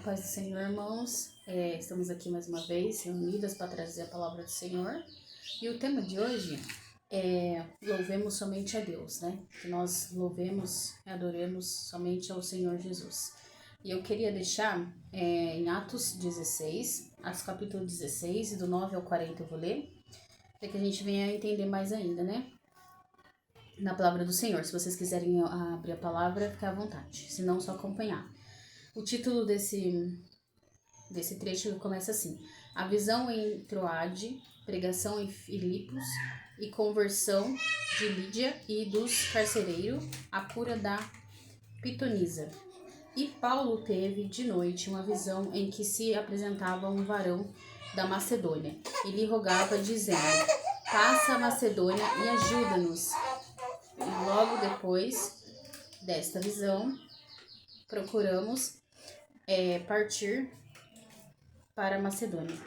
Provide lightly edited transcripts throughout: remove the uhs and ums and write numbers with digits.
paz do Senhor, irmãos. Estamos aqui mais uma vez, reunidas para trazer a palavra do Senhor. E o tema de hoje é louvemos somente a Deus, né? Que nós louvemos e adoremos somente ao Senhor Jesus. E eu queria deixar em Atos 16, Atos capítulo 16, e do 9 ao 40 eu vou ler, para que a gente venha entender mais ainda, né? Na palavra do Senhor. Se vocês quiserem abrir a palavra, fica à vontade. Se não, só acompanhar. O título desse trecho começa assim: A visão em Troade, pregação em Filipos e conversão de Lídia e dos carcereiros, a cura da pitonisa. E Paulo teve de noite uma visão em que se apresentava um varão da Macedônia e lhe rogava, dizendo: Passa a Macedônia e ajuda-nos. E logo depois desta visão, procuramos partir para a Macedônia,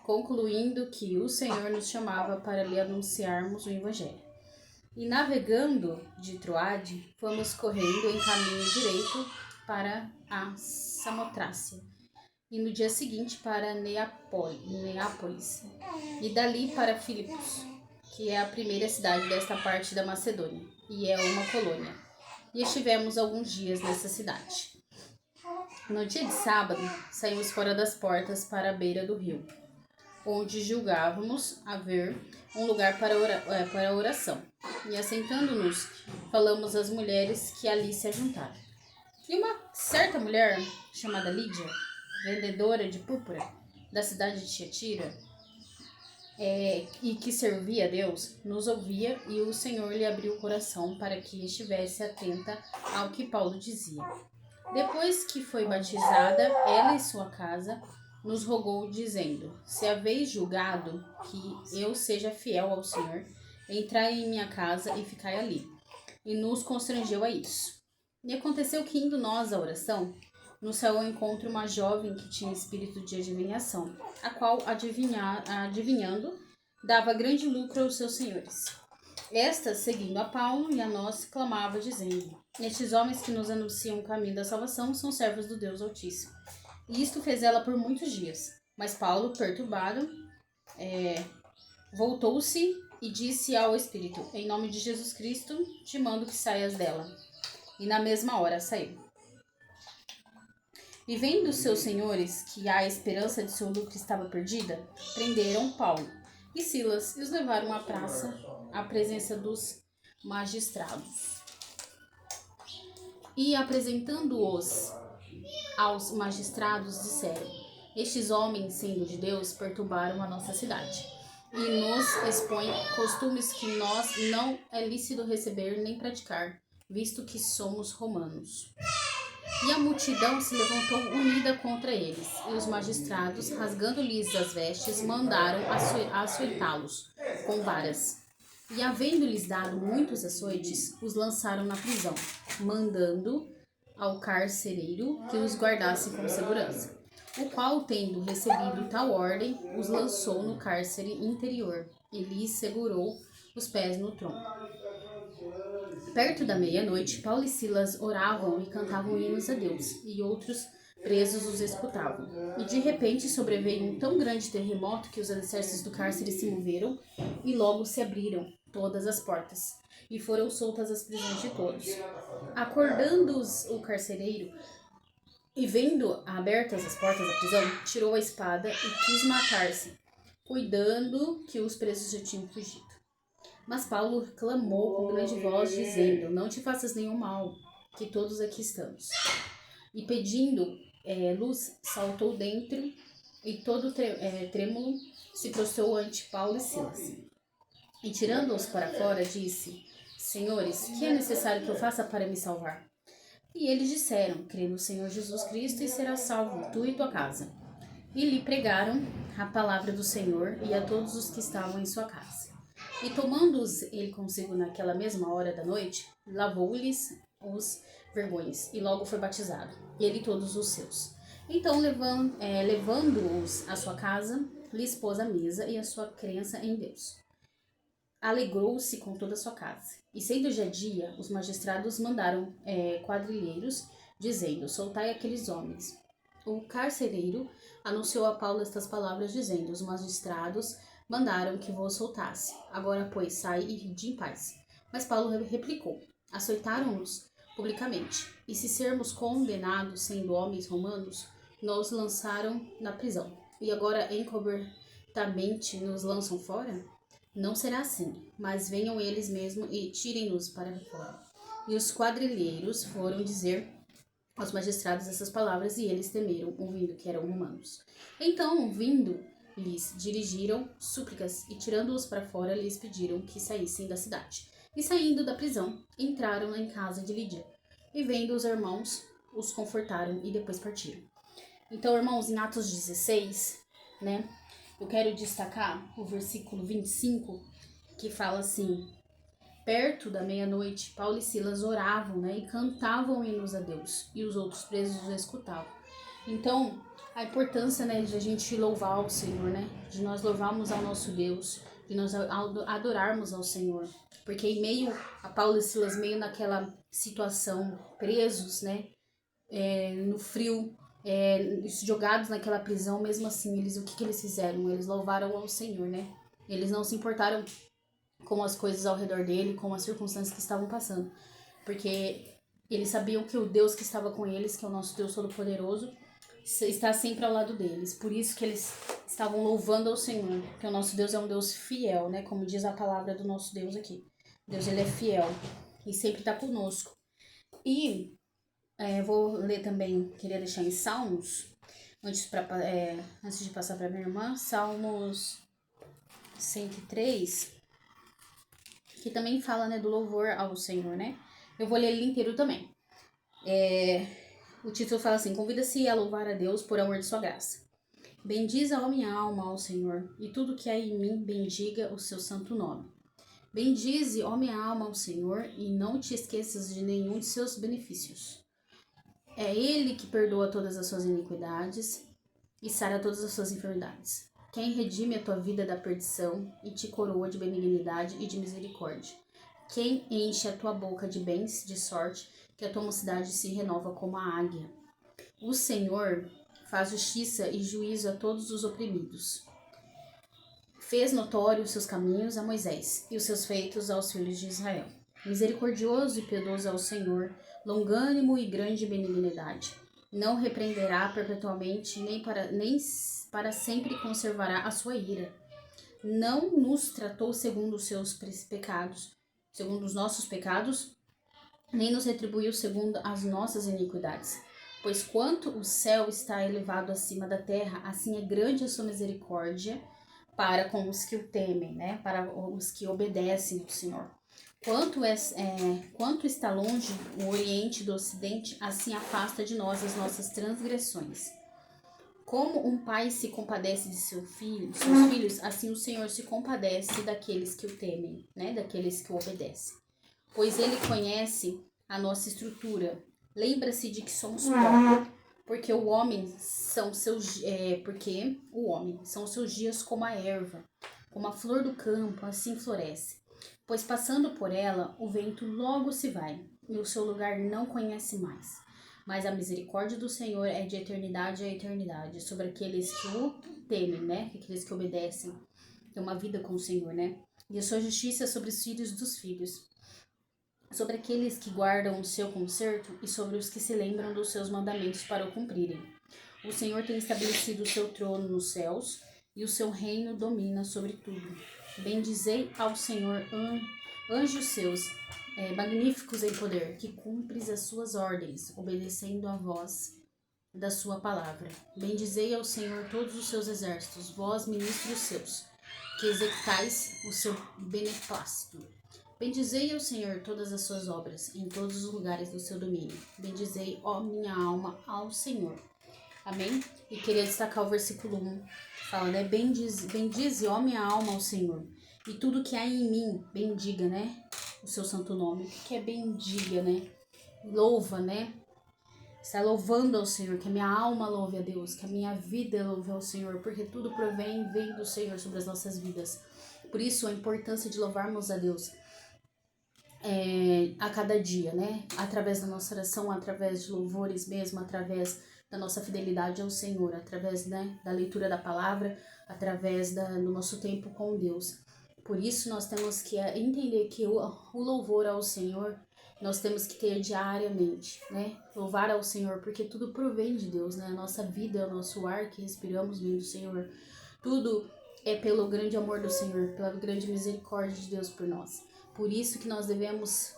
concluindo que o Senhor nos chamava para lhe anunciarmos o Evangelho. E navegando de Troade, fomos correndo em caminho direito para a Samotrácia, e no dia seguinte para Neápolis, e dali para Filipos, que é a primeira cidade desta parte da Macedônia, e é uma colônia. E estivemos alguns dias nessa cidade. No dia de sábado, saímos fora das portas para a beira do rio, onde julgávamos haver um lugar para oração. E assentando-nos, falamos às mulheres que ali se ajuntaram. E uma certa mulher, chamada Lídia, vendedora de púrpura, da cidade de Tiatira, e que servia a Deus, nos ouvia, e o Senhor lhe abriu o coração para que estivesse atenta ao que Paulo dizia. Depois que foi batizada, ela e sua casa, nos rogou, dizendo: Se haveis julgado que eu seja fiel ao Senhor, entrai em minha casa e ficai ali. E nos constrangeu a isso. E aconteceu que, indo nós à oração, nos saiu ao encontro uma jovem que tinha espírito de adivinhação, a qual, adivinhando, dava grande lucro aos seus senhores. Esta, seguindo a Paulo e a nós, clamava, dizendo: Estes homens que nos anunciam o caminho da salvação são servos do Deus Altíssimo. E isto fez ela por muitos dias. Mas Paulo, perturbado, voltou-se e disse ao Espírito: Em nome de Jesus Cristo, te mando que saias dela. E na mesma hora saiu. E vendo seus senhores que a esperança de seu lucro estava perdida, prenderam Paulo e Silas e os levaram à praça, à presença dos magistrados. E apresentando-os aos magistrados, disseram: Estes homens, sendo de Deus, perturbaram a nossa cidade e nos expõem costumes que nós não é lícito receber nem praticar, visto que somos romanos. E a multidão se levantou unida contra eles, e os magistrados, rasgando-lhes as vestes, mandaram açoitá-los com varas. E, havendo-lhes dado muitos açoites, os lançaram na prisão, mandando ao carcereiro que os guardasse com segurança, o qual, tendo recebido tal ordem, os lançou no cárcere interior e lhes segurou os pés no tronco. Perto da meia-noite, Paulo e Silas oravam e cantavam hinos a Deus, e outros presos os escutavam. E de repente sobreveio um tão grande terremoto que os alicerces do cárcere se moveram, e logo se abriram todas as portas, e foram soltas as prisões de todos. Acordando-os o carcereiro, e vendo abertas as portas da prisão, tirou a espada e quis matar-se, cuidando que os presos já tinham fugido. Mas Paulo clamou com grande voz, dizendo: Não te faças nenhum mal, que todos aqui estamos. E pedindo luz, saltou dentro e todo trêmulo se prostrou ante Paulo e Silas. E tirando-os para fora, disse: Senhores, que é necessário que eu faça para me salvar? E eles disseram: Crê no Senhor Jesus Cristo e serás salvo, tu e tua casa. E lhe pregaram a palavra do Senhor e a todos os que estavam em sua casa. E tomando-os ele consigo naquela mesma hora da noite, lavou-lhes os vergões, e logo foi batizado, ele e todos os seus. Então, levando-os à sua casa, lhes pôs a mesa e a sua crença em Deus. Alegrou-se com toda a sua casa. E sendo já dia, os magistrados mandaram quadrilheiros, dizendo: Soltai aqueles homens. O carcereiro anunciou a Paulo estas palavras, dizendo: os magistrados mandaram que vos soltasse. Agora, pois, sai e ide em paz. Mas Paulo replicou: açoitaram-nos publicamente, e se sermos condenados, sendo homens romanos, nos lançaram na prisão. E agora encobertamente nos lançam fora? Não será assim, mas venham eles mesmos e tirem-nos para fora. E os quadrilheiros foram dizer aos magistrados essas palavras, e eles temeram, ouvindo que eram romanos. Então, vindo, lhes dirigiram súplicas, e tirando-os para fora, lhes pediram que saíssem da cidade. E saindo da prisão, entraram em casa de Lídia, e vendo os irmãos, os confortaram e depois partiram. Então, irmãos, em Atos 16, né, eu quero destacar o versículo 25, que fala assim: perto da meia-noite, Paulo e Silas oravam, né, e cantavam hinos a Deus, e os outros presos os escutavam. Então, a importância, né, de a gente louvar o Senhor, né, de nós louvarmos ao nosso Deus, de nós adorarmos ao Senhor. Porque em meio a Paulo e Silas, meio naquela situação, presos, né, no frio, jogados naquela prisão, mesmo assim, o que eles fizeram? Eles louvaram ao Senhor, né? Eles não se importaram com as coisas ao redor dele, com as circunstâncias que estavam passando. Porque eles sabiam que o Deus que estava com eles, que é o nosso Deus Todo-Poderoso, está sempre ao lado deles. Por isso que eles estavam louvando ao Senhor, porque o nosso Deus é um Deus fiel, né? Como diz a palavra do nosso Deus aqui. Deus, ele é fiel e sempre está conosco. E vou ler também, queria deixar em Salmos, antes de passar para minha irmã, Salmos 103, que também fala, né, do louvor ao Senhor, né? Eu vou ler ele inteiro também. O título fala assim: convida-se a louvar a Deus por amor de sua graça. Bendize a minha alma ao Senhor, e tudo que há em mim bendiga o seu santo nome. Bendize, ó minha alma, ao Senhor, e não te esqueças de nenhum de seus benefícios. É Ele que perdoa todas as suas iniquidades e sara todas as suas enfermidades. Quem redime a tua vida da perdição e te coroa de benignidade e de misericórdia. Quem enche a tua boca de bens, de sorte, que a tua mocidade se renova como a águia. O Senhor faz justiça e juízo a todos os oprimidos. Fez notórios os seus caminhos a Moisés e os seus feitos aos filhos de Israel. Misericordioso e piedoso é o Senhor, longânimo e grande benignidade. Não repreenderá perpetuamente, nem para sempre conservará a sua ira. Não nos tratou segundo os seus pecados, segundo os nossos pecados, nem nos retribuiu segundo as nossas iniquidades. Pois quanto o céu está elevado acima da terra, assim é grande a sua misericórdia para com os que o temem, né? Para os que obedecem ao Senhor. Quanto está longe o Oriente do Ocidente, assim afasta de nós as nossas transgressões. Como um pai se compadece de seus filhos, assim o Senhor se compadece daqueles que o temem, né? Daqueles que o obedecem. Pois ele conhece a nossa estrutura. Lembra-se de que somos pó, porque o homem são seus dias como a erva, como a flor do campo, assim floresce. Pois passando por ela, o vento logo se vai, e o seu lugar não conhece mais. Mas a misericórdia do Senhor é de eternidade a eternidade, sobre aqueles que o temem, né? Aqueles que obedecem, tem uma vida com o Senhor, né? E a sua justiça é sobre os filhos dos filhos, sobre aqueles que guardam o seu conserto e sobre os que se lembram dos seus mandamentos para o cumprirem. O Senhor tem estabelecido o seu trono nos céus, e o seu reino domina sobre tudo. Bendizei ao Senhor, anjos seus, magníficos em poder, que cumpres as suas ordens, obedecendo a voz da sua palavra. Bendizei ao Senhor todos os seus exércitos, vós, ministros seus, que executais o seu beneplácito. Bendizei ao Senhor todas as suas obras, em todos os lugares do seu domínio. Bendizei, ó minha alma, ao Senhor. Amém? E queria destacar o versículo 1, que fala, né? Bendize, ó minha alma, ao Senhor. E tudo que há em mim, bendiga, né? O seu santo nome. O que é bendiga, né? Louva, né? Está louvando ao Senhor, que a minha alma louve a Deus, que a minha vida louve ao Senhor, porque tudo vem do Senhor sobre as nossas vidas. Por isso, a importância de louvarmos a Deus a cada dia, né? Através da nossa oração, através de louvores mesmo, através da nossa fidelidade ao Senhor, através, né, da leitura da palavra, através do nosso tempo com Deus. Por isso nós temos que entender que o louvor ao Senhor nós temos que ter diariamente, né? Louvar ao Senhor, porque tudo provém de Deus, né? A nossa vida, é o nosso ar que respiramos vem do Senhor. Tudo é pelo grande amor do Senhor, pela grande misericórdia de Deus por nós. Por isso que nós devemos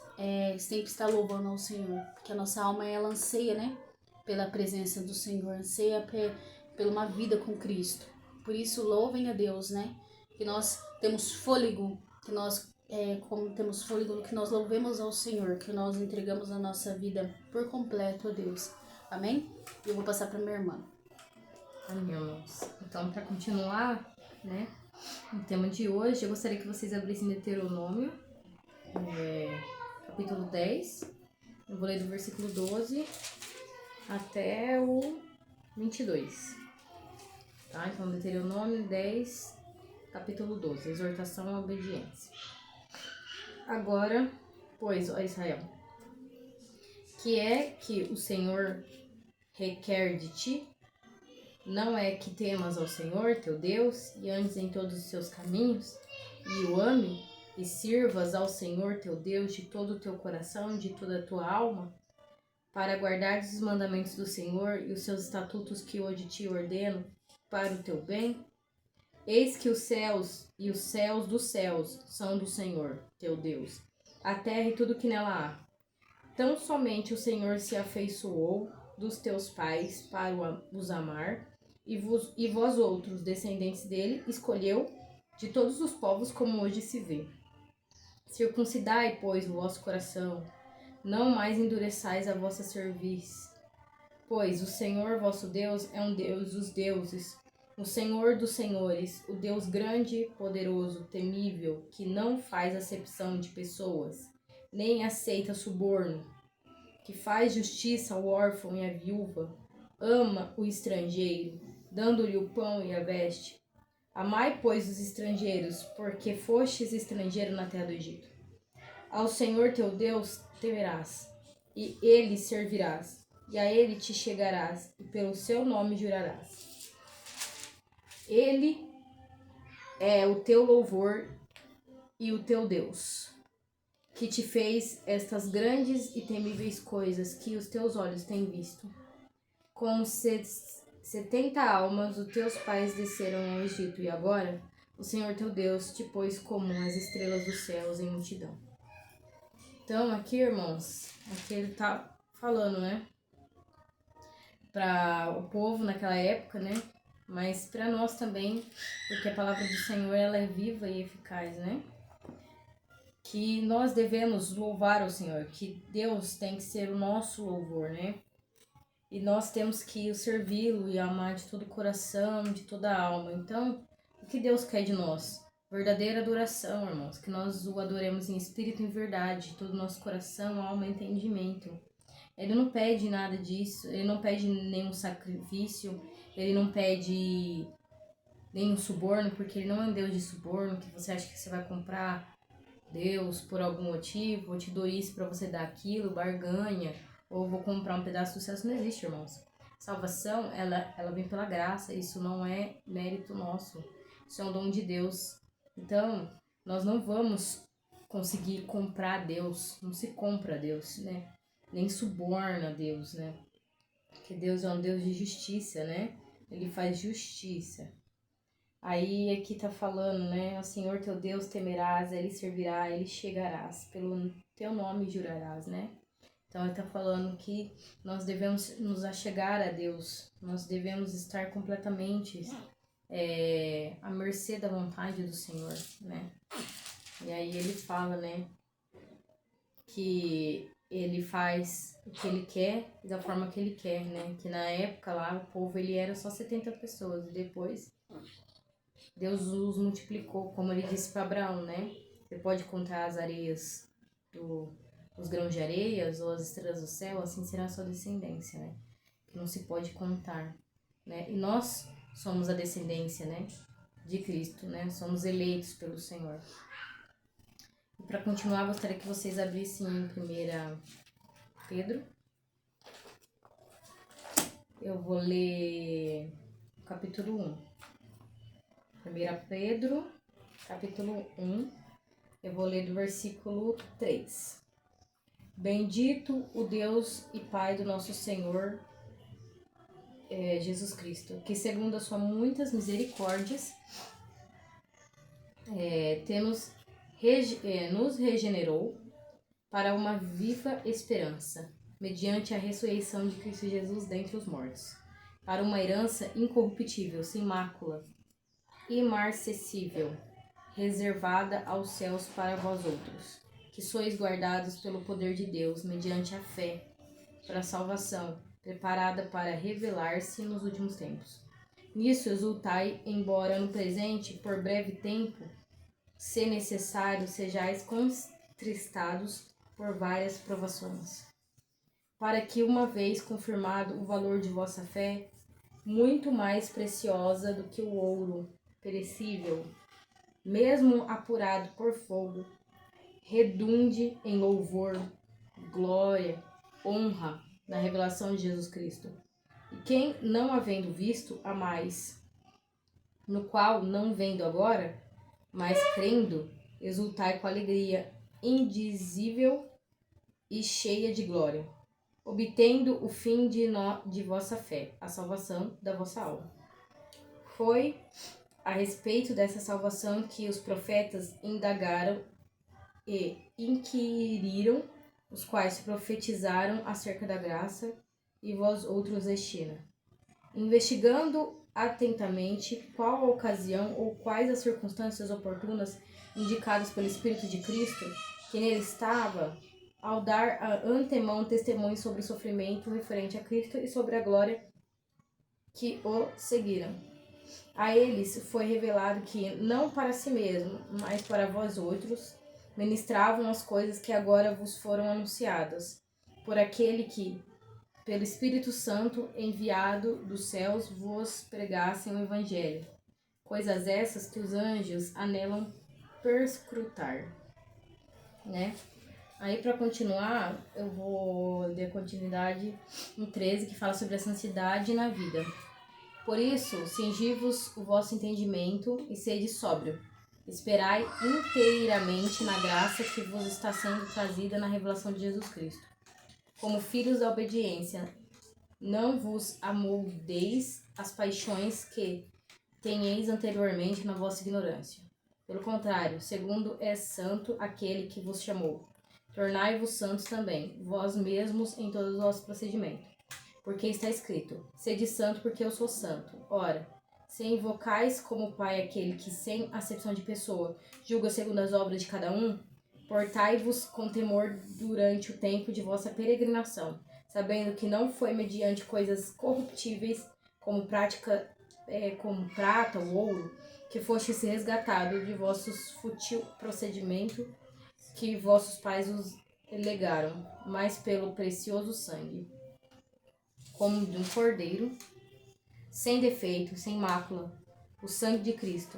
sempre estar louvando ao Senhor, porque a nossa alma, ela anseia, né? Pela presença do Senhor, anseia por uma vida com Cristo. Por isso, louvem a Deus, né? Que nós temos fôlego, que nós como temos fôlego, que nós louvemos ao Senhor, que nós entregamos a nossa vida por completo a Deus. Amém? E eu vou passar para minha irmã. Amém, irmãos. Então, para continuar, né, o tema de hoje, eu gostaria que vocês abrissem Deuteronômio, capítulo 10. Eu vou ler do versículo 12 até o 22. Tá? Então, Deuteronômio 10, capítulo 12, exortação à obediência. Agora, pois, ó Israel, que é que o Senhor requer de ti? Não é que temas ao Senhor, teu Deus, e andes em todos os seus caminhos, e o ame, e sirvas ao Senhor, teu Deus, de todo o teu coração, de toda a tua alma, para guardares os mandamentos do Senhor e os seus estatutos que hoje te ordeno, para o teu bem? Eis que os céus e os céus dos céus são do Senhor, teu Deus, a terra e tudo que nela há. Tão somente o Senhor se afeiçoou dos teus pais para os amar, e vós outros, descendentes dele, escolheu de todos os povos como hoje se vê. Circuncidai, pois, o vosso coração, não mais endureçais a vossa cerviz. Pois o Senhor vosso Deus é um Deus dos deuses, o Senhor dos senhores, o Deus grande, poderoso, temível, que não faz acepção de pessoas, nem aceita suborno, que faz justiça ao órfão e à viúva, ama o estrangeiro, dando-lhe o pão e a veste. Amai, pois, os estrangeiros, porque fostes estrangeiro na terra do Egito. Ao Senhor teu Deus temerás, e ele servirás, e a ele te chegarás, e pelo seu nome jurarás. Ele é o teu louvor e o teu Deus, que te fez estas grandes e temíveis coisas que os teus olhos têm visto. Com 70 almas os teus pais desceram ao Egito, e agora o Senhor teu Deus te pôs como as estrelas dos céus em multidão. Então aqui, irmãos, aqui ele tá falando, né, para o povo naquela época, né, mas para nós também, porque a palavra do Senhor, ela é viva e eficaz, né, que nós devemos louvar ao Senhor, que Deus tem que ser o nosso louvor, né, e nós temos que servi-lo e amar de todo o coração, de toda a alma. Então, o que Deus quer de nós? Verdadeira adoração, irmãos, que nós o adoremos em espírito e em verdade, todo o nosso coração, alma e entendimento. Ele não pede nada disso, ele não pede nenhum sacrifício, ele não pede nenhum suborno, porque ele não é um Deus de suborno, que você acha que você vai comprar Deus por algum motivo, ou te dou isso para você dar aquilo, barganha, ou vou comprar um pedaço do céu. Isso não existe, irmãos. Salvação, ela vem pela graça, isso não é mérito nosso, isso é um dom de Deus. Então, nós não vamos conseguir comprar Deus, não se compra Deus, né? Nem suborna Deus, né? Porque Deus é um Deus de justiça, né? Ele faz justiça. Aí aqui tá falando, né? O Senhor teu Deus temerás, ele servirá, ele chegarás, pelo teu nome jurarás, né? Então ele tá falando que nós devemos nos achegar a Deus, nós devemos estar completamente à mercê da vontade do Senhor, né? E aí ele fala, né, que ele faz o que ele quer e da forma que ele quer, né? Que na época lá o povo ele era só 70 pessoas e depois Deus os multiplicou, como ele disse para Abraão, né? Você pode contar as areias os grãos de areias ou as estrelas do céu, assim será a sua descendência, né? Que não se pode contar, né? E nós somos a descendência, né, de Cristo, né? Somos eleitos pelo Senhor. E para continuar, gostaria que vocês abrissem em 1 Pedro. eu vou ler o capítulo 1. 1 Pedro, capítulo 1, eu vou ler do versículo 3. Bendito o Deus e Pai do nosso Senhor Jesus Cristo, que segundo as suas muitas misericórdias nos regenerou para uma viva esperança, mediante a ressurreição de Cristo Jesus dentre os mortos, para uma herança incorruptível, sem mácula, imarcessível, reservada aos céus para vós outros, que sois guardados pelo poder de Deus, mediante a fé, para a salvação, preparada para revelar-se nos últimos tempos. Nisso exultai, embora no presente, por breve tempo, se necessário, sejais contristados por várias provações, para que, uma vez confirmado o valor de vossa fé, muito mais preciosa do que o ouro perecível, mesmo apurado por fogo, redunde em louvor, glória, honra na revelação de Jesus Cristo. E quem, não havendo visto, a mais, no qual, não vendo agora, mas crendo, exultai com alegria indizível e cheia de glória, obtendo o fim de vossa fé, a salvação da vossa alma. Foi a respeito dessa salvação que os profetas indagaram e inquiriram, os quais profetizaram acerca da graça, e vós outros destina. Investigando atentamente qual a ocasião ou quais as circunstâncias oportunas indicadas pelo Espírito de Cristo, que nele estava, ao dar a antemão testemunho sobre o sofrimento referente a Cristo e sobre a glória que o seguiram. A eles foi revelado que, não para si mesmo, mas para vós outros, ministravam as coisas que agora vos foram anunciadas, por aquele que, pelo Espírito Santo enviado dos céus, vos pregassem o Evangelho. Coisas essas que os anjos anelam perscrutar, né? Aí, para continuar, eu vou ler a continuidade no 13, que fala sobre a santidade na vida. Por isso, cingi-vos o vosso entendimento e sede sóbrio. Esperai inteiramente na graça que vos está sendo trazida na revelação de Jesus Cristo. Como filhos da obediência, não vos amoldeis as paixões que tenheis anteriormente na vossa ignorância. Pelo contrário, segundo é santo aquele que vos chamou, tornai-vos santos também, vós mesmos em todos os vossos procedimentos. Porque está escrito, sede santo porque eu sou santo. Ora, se invocais como Pai aquele que, sem acepção de pessoa, julga segundo as obras de cada um, portai-vos com temor durante o tempo de vossa peregrinação, sabendo que não foi mediante coisas corruptíveis, como prata ou ouro, que fostes resgatado de vossos fútil procedimento que vossos pais os legaram, mas pelo precioso sangue, como de um cordeiro, sem defeito, sem mácula, o sangue de Cristo,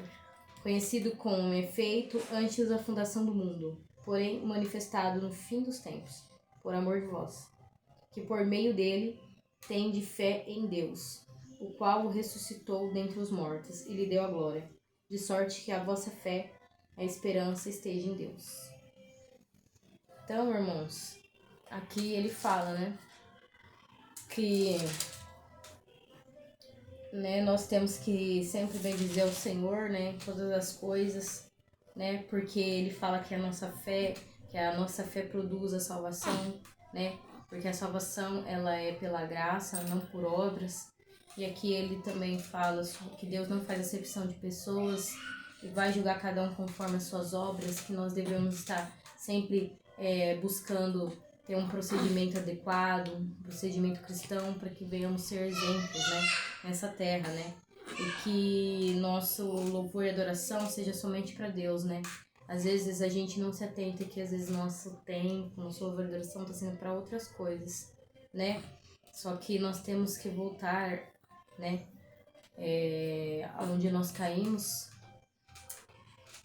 conhecido com efeito antes da fundação do mundo, porém manifestado no fim dos tempos, por amor de vós, que por meio dele tende fé em Deus, o qual o ressuscitou dentre os mortos e lhe deu a glória, de sorte que a vossa fé, a esperança esteja em Deus. Então, irmãos, aqui ele fala, né, que nós temos que sempre bendizer ao Senhor, né, todas as coisas, né, porque ele fala que a nossa fé produz a salvação, né, porque a salvação ela é pela graça, não por obras. E aqui ele também fala que Deus não faz acepção de pessoas e vai julgar cada um conforme as suas obras, que nós devemos estar sempre buscando ter um procedimento adequado, um procedimento cristão, para que venhamos ser exemplos, né, nessa terra, né, e que nosso louvor e adoração seja somente para Deus, né. Às vezes a gente não se atenta que às vezes nosso tempo, nosso louvor e adoração está sendo para outras coisas, né, só que nós temos que voltar, né, aonde nós caímos,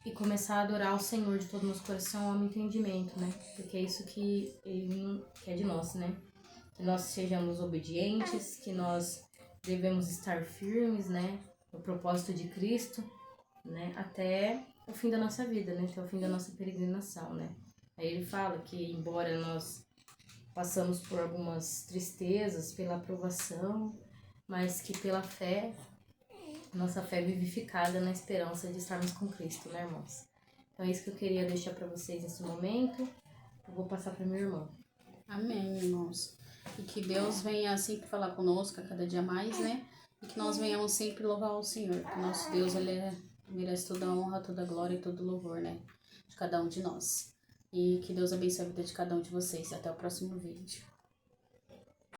e começar a adorar o Senhor de todo o nosso coração, alma e entendimento, né? Porque é isso que Ele quer de nós, né? Que nós sejamos obedientes, que nós devemos estar firmes, né, no propósito de Cristo, né, até o fim da nossa vida, né, até o fim da nossa peregrinação, né. Aí ele fala que, embora nós passamos por algumas tristezas pela aprovação, mas que pela fé, nossa fé é vivificada na esperança de estarmos com Cristo, né, irmãos? Então é isso que eu queria deixar para vocês nesse momento. Eu vou passar para minha irmã. Amém, irmãos. E que Deus venha sempre falar conosco a cada dia mais, né? E que nós venhamos sempre louvar o Senhor. Que nosso Deus, ele merece toda a honra, toda a glória e todo o louvor, né? De cada um de nós. E que Deus abençoe a vida de cada um de vocês. Até o próximo vídeo.